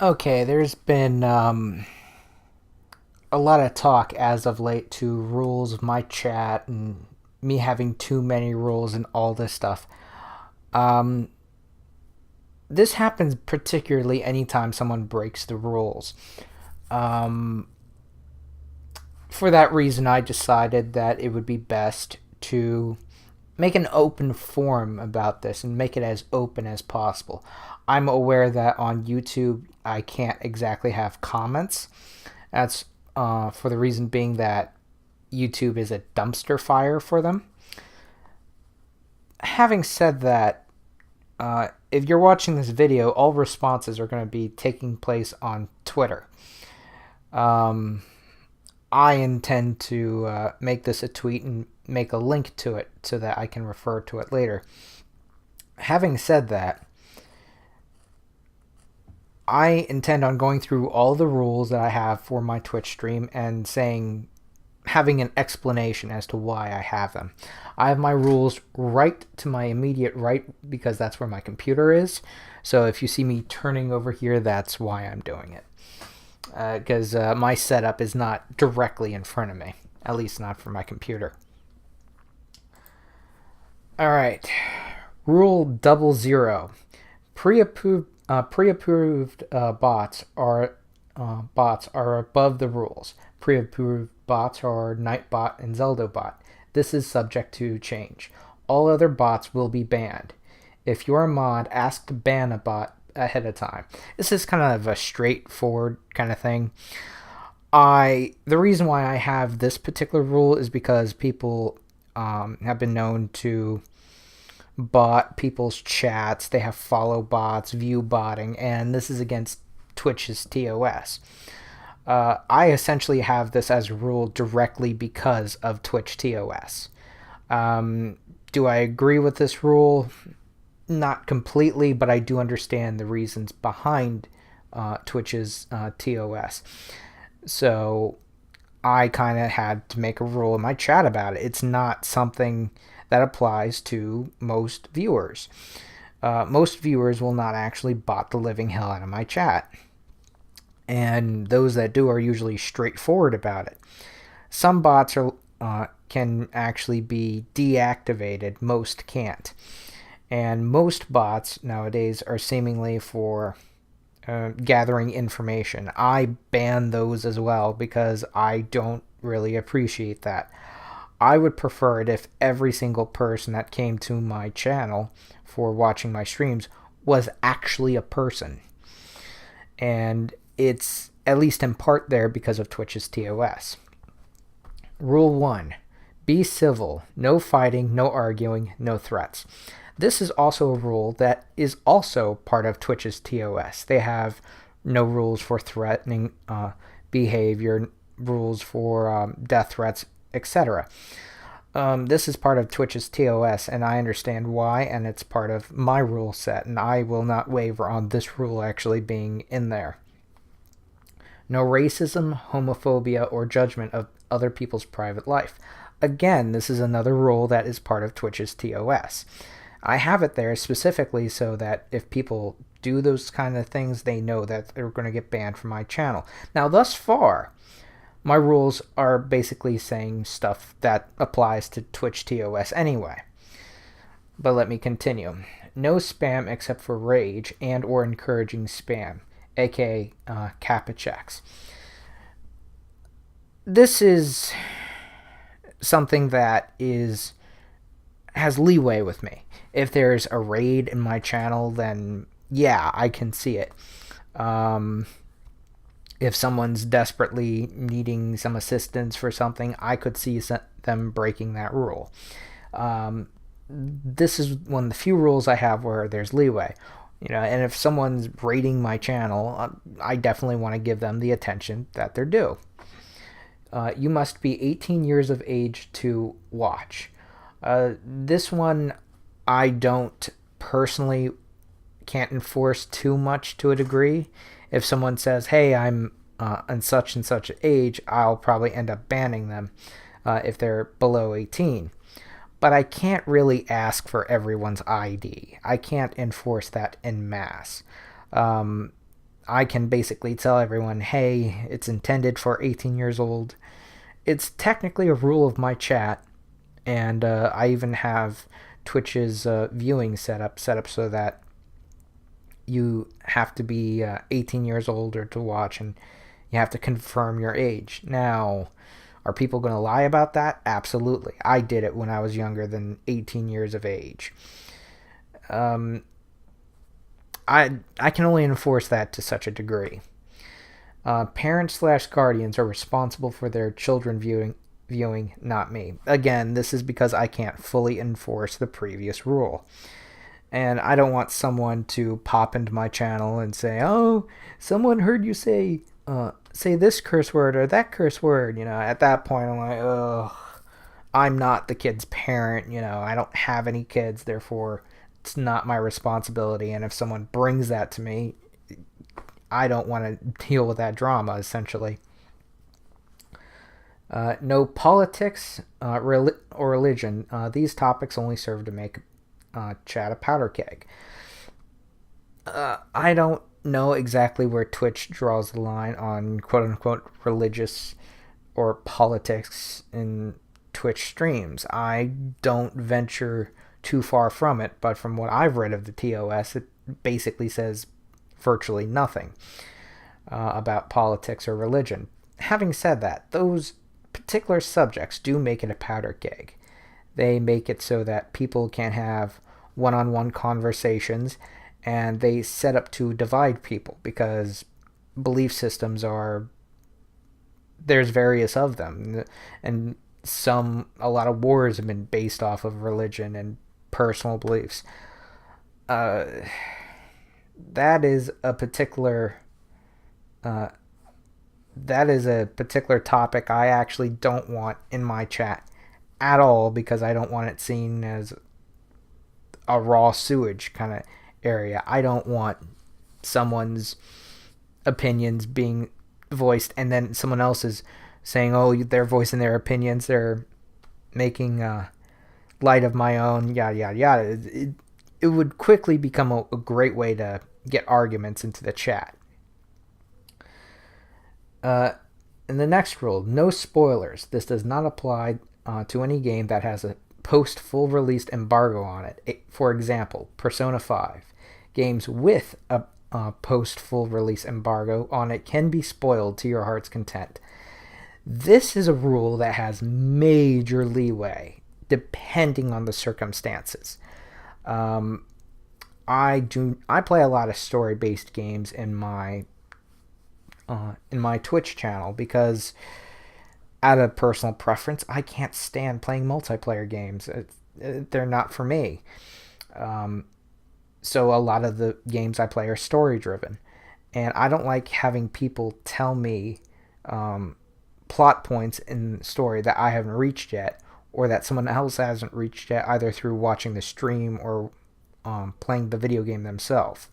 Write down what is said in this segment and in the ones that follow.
Okay, there's been a lot of talk as of late to rules of my chat and me having too many rules and all this stuff. Um, this happens particularly anytime someone breaks the rules. Um, for that reason, I decided that it would be best to make an open forum about this and make it as open as possible. I'm aware that on YouTube I can't exactly have comments. That's for the reason being that YouTube is a dumpster fire for them. Having said that, if you're watching this video, all responses are going to be taking place on Twitter. Um, I intend to make this a tweet and make a link to it so that I can refer to it later. Having said that, I intend on going through all the rules that I have for my Twitch stream and having an explanation as to why I have them. I have my rules right to my immediate right because that's where my computer is. So if you see me turning over here, that's why I'm doing it. Because my setup is not directly in front of me, at least not for my computer. All right, rule 00. Pre-approved bots are above the rules. Pre-approved bots are Nightbot and Zeldobot. This is subject to change. All other bots will be banned. If you're a mod, ask to ban a bot ahead of time. This is kind of a straightforward kind of thing. The reason why I have this particular rule is because people have been known to bot people's chats. They have follow bots, view botting, and this is against Twitch's TOS. I essentially have this as a rule directly because of Twitch TOS. Do I agree with this rule? Not completely, but I do understand the reasons behind Twitch's TOS. So I kind of had to make a rule in my chat about it. It's not something that applies to most viewers. Most viewers will not actually bot the living hell out of my chat. And those that do are usually straightforward about it. Some bots can actually be deactivated, most can't. And most bots nowadays are seemingly for gathering information. I ban those as well because I don't really appreciate that. I would prefer it if every single person that came to my channel for watching my streams was actually a person. And it's at least in part there because of Twitch's TOS. Rule 1. Be civil. No fighting, no arguing, no threats. This is also a rule that is also part of Twitch's TOS. They have no rules for threatening behavior, rules for death threats, etc. This is part of Twitch's TOS, and I understand why, and it's part of my rule set, and I will not waver on this rule actually being in there. No racism, homophobia, or judgment of other people's private life. Again, this is another rule that is part of Twitch's TOS. I have it there specifically so that if people do those kind of things, they know that they're going to get banned from my channel. Now, thus far, my rules are basically saying stuff that applies to Twitch TOS anyway. But let me continue. No spam except for rage and or encouraging spam, aka kappa checks. This is something that has leeway with me. If there's a raid in my channel, then yeah, I can see it. If someone's desperately needing some assistance for something, I could see them breaking that rule. This is one of the few rules I have where there's leeway. And if someone's raiding my channel, I definitely want to give them the attention that they're due. You must be 18 years of age to watch. This one, I don't personally can't enforce too much to a degree. If someone says, hey, I'm on such and such age, I'll probably end up banning them if they're below 18. But I can't really ask for everyone's ID. I can't enforce that en masse. I can basically tell everyone, hey, it's intended for 18 years old. It's technically a rule of my chat, and I even have Twitch's viewing set up so that you have to be 18 years old or to watch, and you have to confirm your age. Now, are people going to lie about that? Absolutely. I did it when I was younger than 18 years of age. Um, I can only enforce that to such a degree. Parents slash guardians are responsible for their children viewing, not me. Again, this is because I can't fully enforce the previous rule. And I don't want someone to pop into my channel and say, "Oh, someone heard you say this curse word or that curse word." At that point, I'm like, "Ugh, I'm not the kid's parent. I don't have any kids, therefore, it's not my responsibility." And if someone brings that to me, I don't want to deal with that drama. Essentially, no politics or religion. These topics only serve to make chat a powder keg. I don't know exactly where Twitch draws the line on quote unquote religious or politics in Twitch streams. I don't venture too far from it, but from what I've read of the TOS, it basically says virtually nothing about politics or religion. Having said that, those particular subjects do make it a powder keg. They make it so that people can have one-on-one conversations, and they set up to divide people because belief systems are, there's various of them, and a lot of wars have been based off of religion and personal beliefs. uh, that is a particular uh, that is a particular topic I actually don't want in my chat at all, because I don't want it seen as a raw sewage kind of area. I don't want someone's opinions being voiced and then someone else is saying, "Oh, they're voicing their opinions. They're making light of my own." Yada yada yada. It would quickly become a great way to get arguments into the chat. Uh, and the next rule: no spoilers. This does not apply to any game that has a post full release embargo on it. For example, Persona 5. Games with a post full release embargo on it can be spoiled to your heart's content. This is a rule that has major leeway depending on the circumstances. Um, I play a lot of story based games in my Twitch channel because, out of personal preference, I can't stand playing multiplayer games. They're not for me. So a lot of the games I play are story driven, and I don't like having people tell me plot points in the story that I haven't reached yet, or that someone else hasn't reached yet, either through watching the stream or playing the video game themselves.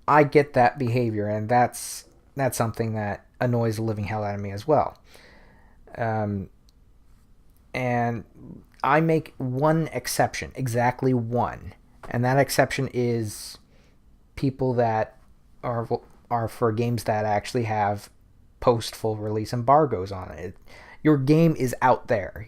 I get that behavior, and that's something that annoys the living hell out of me as well. Um, and I make one exception, exactly one, and that exception is people that are for games that actually have post full release embargoes on it. Your game is out there,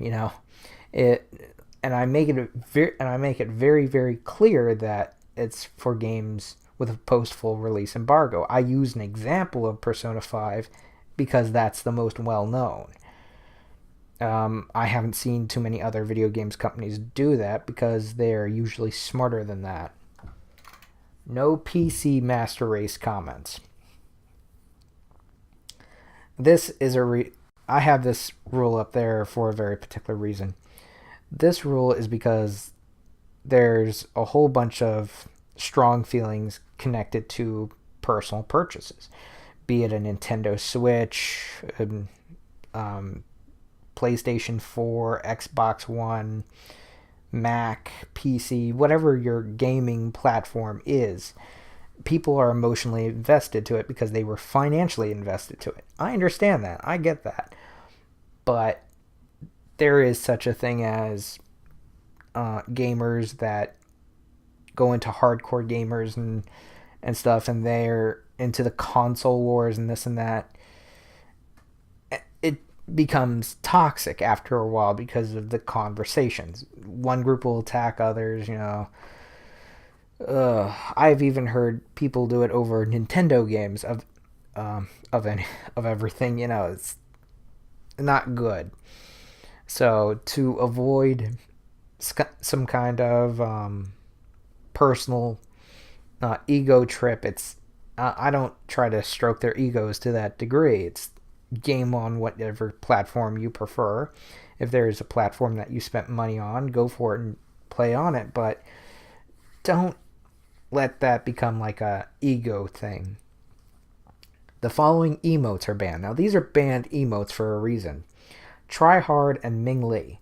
it, and I make it very very clear that it's for games with a post full release embargo. I use an example of Persona 5 because that's the most well known. I haven't seen too many other video games companies do that because they're usually smarter than that. No PC Master Race comments. This is I have this rule up there for a very particular reason. This rule is because there's a whole bunch of strong feelings connected to personal purchases, be it a Nintendo Switch, PlayStation 4, Xbox One, Mac, PC, whatever your gaming platform is. People are emotionally invested to it because they were financially invested to it. I understand that. I get that. But there is such a thing as gamers that go into hardcore gamers and stuff, and they're into the console wars and this and that, it becomes toxic after a while because of the conversations. One group will attack others, I've even heard people do it over Nintendo games of everything. It's not good. So to avoid some kind of personal ego trip, I don't try to stroke their egos to that degree. It's game on whatever platform you prefer. If there's a platform that you spent money on, go for it and play on it, but don't let that become like a ego thing. The following emotes are banned. Now these are banned emotes for a reason. Try Hard and Ming Lee.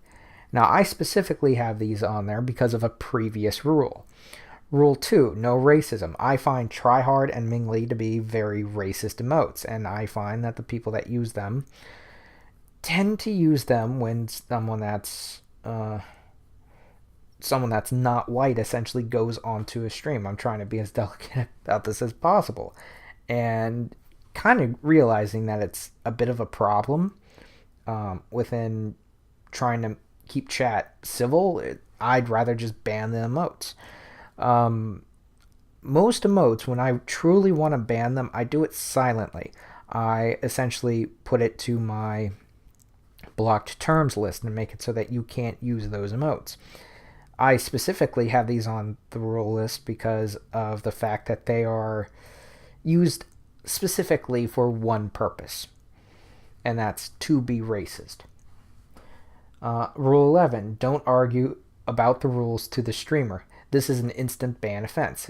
Now I specifically have these on there because of a previous rule. Rule 2, no racism. I find Try Hard and Ming Lee to be very racist emotes, and I find that the people that use them tend to use them when someone that's not white essentially goes onto a stream. I'm trying to be as delicate about this as possible, and kind of realizing that it's a bit of a problem within trying to keep chat civil. I'd rather just ban the emotes. Most emotes, when I truly want to ban them, I do it silently. I essentially put it to my blocked terms list and make it so that you can't use those emotes. I specifically have these on the rule list because of the fact that they are used specifically for one purpose, and that's to be racist. Rule 11, don't argue about the rules to the streamer. This is an instant ban offense.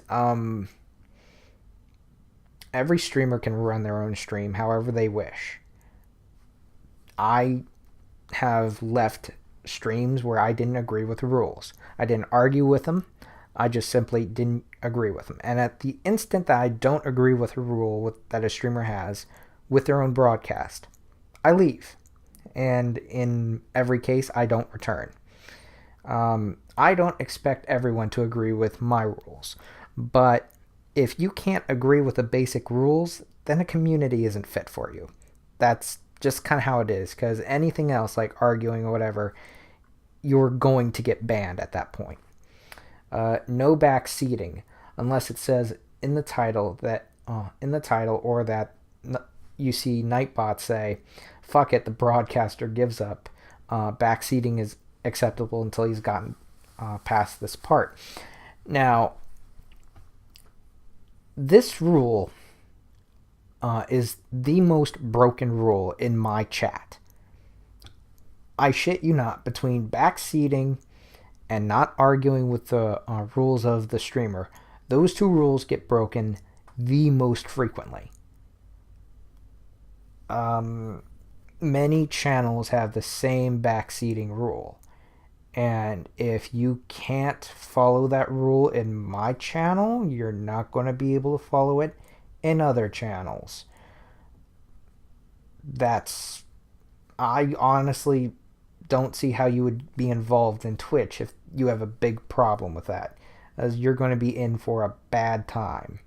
Every streamer can run their own stream however they wish. I have left streams where I didn't agree with the rules. I didn't argue with them. I just simply didn't agree with them. And at the instant that I don't agree with a rule that a streamer has with their own broadcast, I leave. And in every case, I don't return. I don't expect everyone to agree with my rules. But if you can't agree with the basic rules, then a community isn't fit for you. That's just kind of how it is. Because anything else, like arguing or whatever, you're going to get banned at that point. No backseating, unless it says in the title or that you see Nightbot say, "Fuck it, the broadcaster gives up. Backseating is acceptable until he's gotten past this part." Now, this rule is the most broken rule in my chat. I shit you not, between backseating and not arguing with the rules of the streamer, those two rules get broken the most frequently. Many channels have the same backseating rule. And if you can't follow that rule in my channel, you're not going to be able to follow it in other channels. I honestly don't see how you would be involved in Twitch if you have a big problem with that, as you're going to be in for a bad time.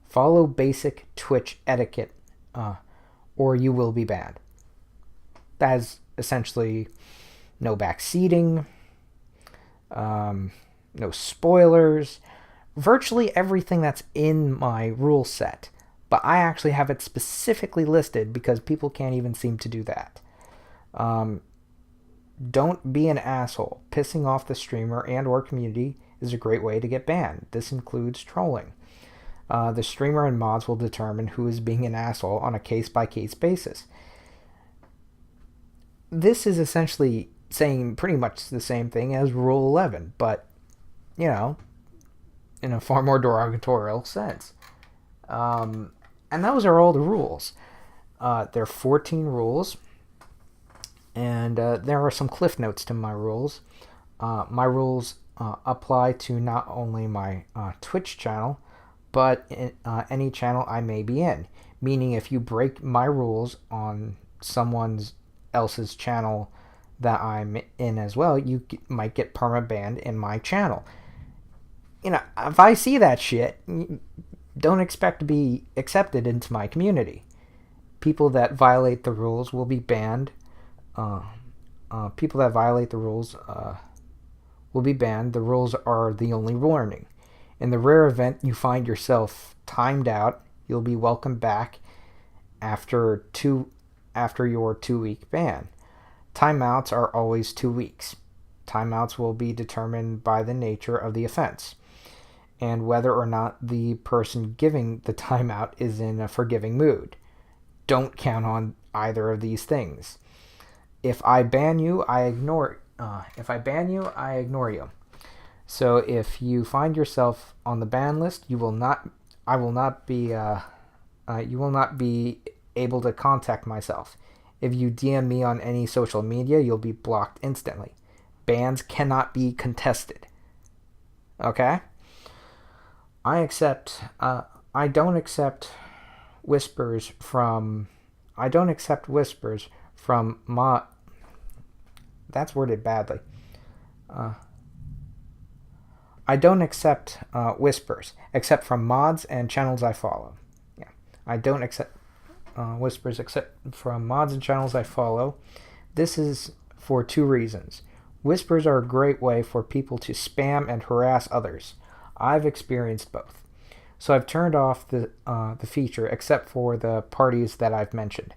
Follow basic Twitch etiquette, or you will be banned. That is essentially no backseating, no spoilers, virtually everything that's in my rule set. But I actually have it specifically listed because people can't even seem to do that. Don't be an asshole. Pissing off the streamer and or community is a great way to get banned. This includes trolling. The streamer and mods will determine who is being an asshole on a case-by-case basis. This is essentially saying pretty much the same thing as Rule 11, but, in a far more derogatory sense. And those are all the rules. There are 14 rules, and there are some cliff notes to my rules. My rules apply to not only my Twitch channel, but any channel I may be in. Meaning if you break my rules on someone else's channel that I'm in as well, you might get perma-banned in my channel. if I see that shit, don't expect to be accepted into my community. People that violate the rules will be banned. Uh, People that violate the rules will be banned. The rules are the only warning. In the rare event you find yourself timed out, you'll be welcomed back after your 2-week ban. Timeouts are always 2 weeks. Timeouts will be determined by the nature of the offense and whether or not the person giving the timeout is in a forgiving mood. Don't count on either of these things. If I ban you, I ignore you. So if you find yourself on the ban list, you will not be able to contact myself. If you DM me on any social media, you'll be blocked instantly. Bans cannot be contested. Okay? I don't accept whispers from that's worded badly. I don't accept whispers except from mods and channels I follow. Yeah, I don't accept whispers except from mods and channels I follow. This is for 2 reasons. Whispers are a great way for people to spam and harass others. I've experienced both. So I've turned off the feature except for the parties that I've mentioned.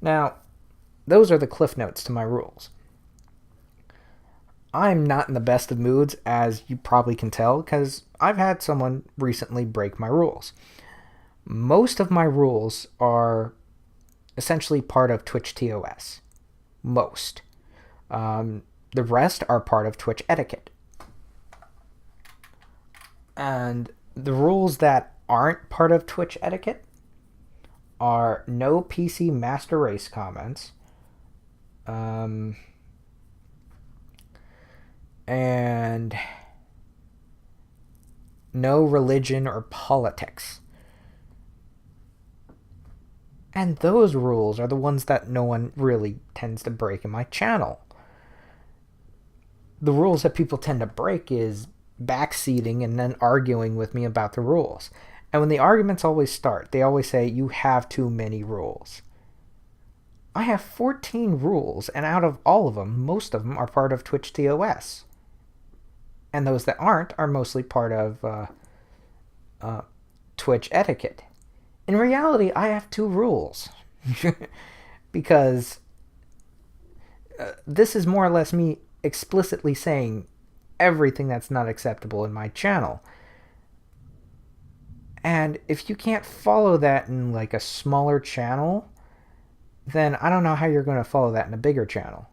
Now, those are the cliff notes to my rules. I'm not in the best of moods, as you probably can tell, because I've had someone recently break my rules. Most of my rules are essentially part of Twitch TOS. Most. The rest are part of Twitch etiquette. And the rules that aren't part of Twitch etiquette are no PC Master Race comments, and no religion or politics. And those rules are the ones that no one really tends to break in my channel. The rules that people tend to break is backseating and then arguing with me about the rules. And when the arguments always start, they always say, you have too many rules. I have 14 rules, and out of all of them, most of them are part of Twitch TOS. And those that aren't are mostly part of Twitch etiquette. In reality, I have 2 rules. Because this is more or less me explicitly saying everything that's not acceptable in my channel. And if you can't follow that in like a smaller channel, then I don't know how you're going to follow that in a bigger channel.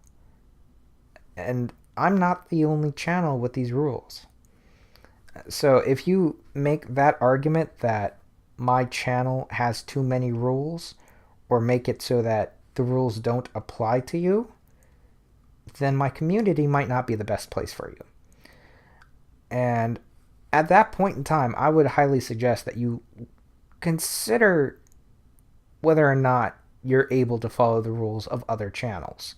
And I'm not the only channel with these rules. So if you make that argument that my channel has too many rules, or make it so that the rules don't apply to you, then my community might not be the best place for you. And at that point in time, I would highly suggest that you consider whether or not you're able to follow the rules of other channels.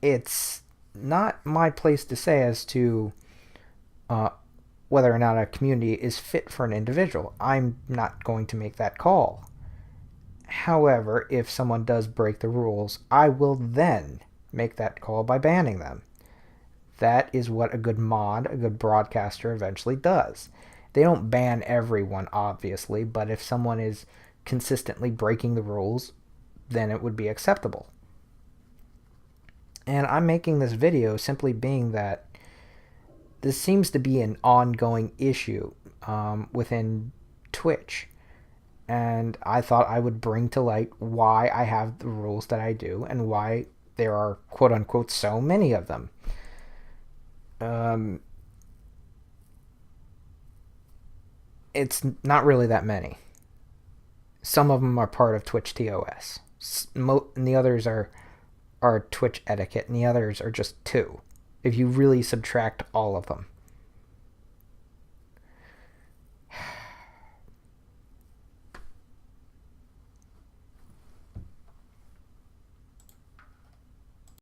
It's not my place to say as to whether or not a community is fit for an individual. I'm not going to make that call. However, if someone does break the rules, I will then make that call by banning them. That is what a good mod, a good broadcaster eventually does. They don't ban everyone, obviously, but if someone is consistently breaking the rules, then it would be acceptable. And I'm making this video simply being that this seems to be an ongoing issue within Twitch. And I thought I would bring to light why I have the rules that I do and why there are quote-unquote so many of them. It's not really that many. Some of them are part of Twitch TOS. And the others are Twitch etiquette, and the others are just 2, if you really subtract all of them.